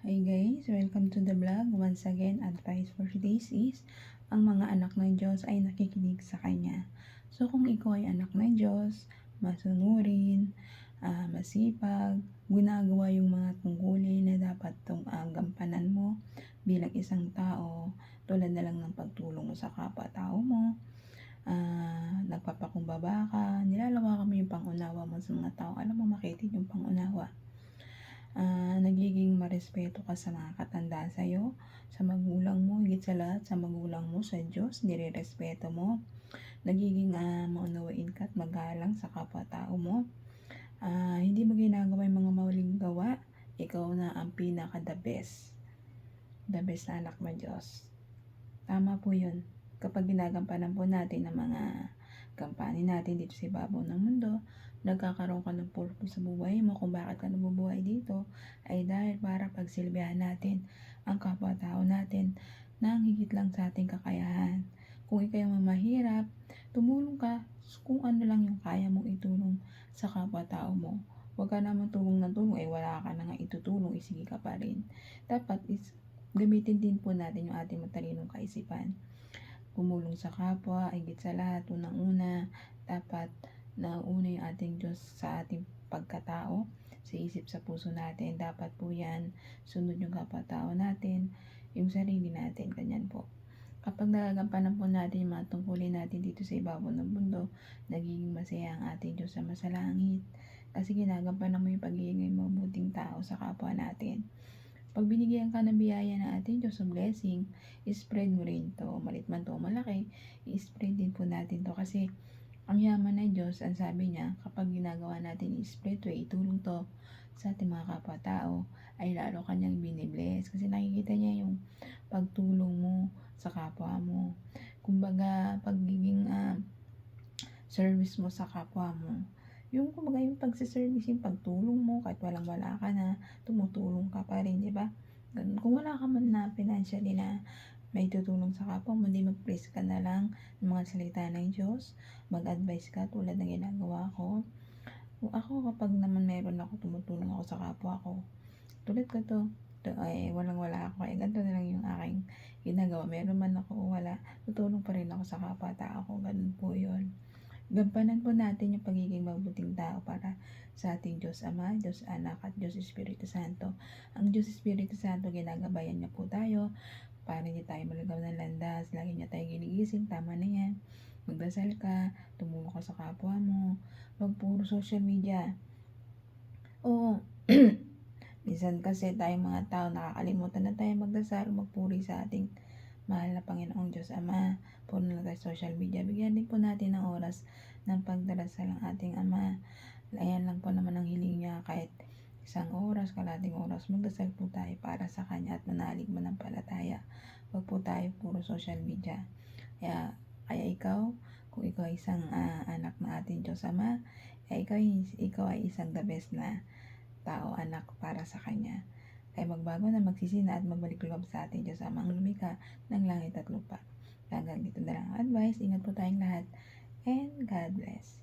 Hi guys, welcome to the vlog. Once again, advice for today's is, ang mga anak ng Diyos ay nakikinig sa Kanya. So kung ikaw ay anak ng Diyos, masunurin, masipag, ginagawa yung mga tungkulin na dapat gampanan mo bilang isang tao, tulad na lang ng pagtulong mo sa kapwa-tao mo, nagpapakumbaba ka, nilalawakan mo yung pangunawa mo sa mga tao. Alam mo, makitid yung pangunawa. Nagiging marespeto ka sa mga katanda sa'yo, sa magulang mo, higit sa lahat sa magulang mo, sa Diyos, nire-respeto mo. Nagiging maunawain ka at magalang sa kapwa-tao mo. Hindi mo ginagawa yung mga maling gawa, ikaw na ang pinaka-the best. The best na anak ng Diyos. Tama po yun. Kapag ginagampanan po natin ang mga kampanin natin dito sa ibabaw ng mundo, nagkakaroon ka ng purpose sa buhay mo. Kung bakit ka nabubuhay dito, ay dahil para pagsilbihan natin ang kapwa-tao natin nang higit lang sa ating kakayahan. Kung ikaw yung mahirap, tumulong ka kung ano lang yung kaya mong itulong sa kapwa-tao mo. Huwag ka naman tulong ng tulong, wala ka na nga itutulong, sige ka pa rin. Dapat gamitin din po natin yung ating matalinong kaisipan. Pumulong sa kapwa, higit sa lahat, unang-una, dapat nauna yung ating Diyos sa ating pagkatao, sa isip, sa puso natin. Dapat po yan, sunod yung kapwa-tao natin, yung sarili natin, ganyan po. Kapag nagagampanan po natin yung mga tungkulin natin dito sa ibabaw ng mundo, nagiging masaya ang ating Diyos sa masalangit. Kasi ginagampanan mo yung pagiging mabuting tao sa kapwa natin. Pag binigyan ka ng biyaya ng ating Diyos o blessing, spread mo rin to. Malit man to o malaki, i-spread din po natin to. Kasi ang yaman ng Diyos, ang sabi niya, kapag ginagawa natin i-spread to, itulong to sa ating mga kapwa-tao, ay lalo kanyang binibless. Kasi nakikita niya yung pagtulong mo sa kapwa mo. Kumbaga, pagiging service mo sa kapwa mo. Yung kumbaga yung pagsiservice, yung pagtulong mo, kahit walang-wala ka na, tumutulong ka pa rin, di ba? Kung wala ka man na financially na may tutulong sa kapwa mo, hindi mag-praise ka na lang ng mga salita ng Diyos, mag-advise ka tulad ng ginagawa ko. Ako, kapag naman meron ako, tumutulong ako sa kapwa ko, tulad ko to, ay walang-wala ako, ay ganito na lang yung aking ginagawa. Meron man ako wala, tutulong pa rin ako sa kapwa-tao ko, ganun po yun. Gampanan po natin yung pagiging mabuting tao para sa ating Diyos Ama, Diyos Anak, at Diyos Espiritu Santo. Ang Diyos Espiritu Santo, ginagabayan niya po tayo para hindi tayo maligaw ng landas. Lagi niya tayo ginigising, tama na yan. Magdasal ka, tumulong ka sa kapwa mo, wag puro social media. Oo, minsan kasi tayong mga tao, nakakalimutan na tayo magdasal, magpuri sa ating mahal na Panginoong Diyos Ama. Puro na tayo social media. Bigyan din po natin ng oras ng pagdarasal ng ating Ama. Ayan lang po naman ang hiling niya, kahit isang oras, kalating oras, magdasal po tayo para sa Kanya at manalig manampalataya. Huwag po tayo puro social media. Kaya ikaw, kung ikaw ay isang anak ng ating Diyos Ama, ikaw ay isang the best na tao, anak para sa Kanya. Ay magbago na, magsisina at magbalik loob sa ating Diyos Amang lumikha ng langit at lupa. Hanggang dito na lang advice. Ingat po tayong lahat and God bless.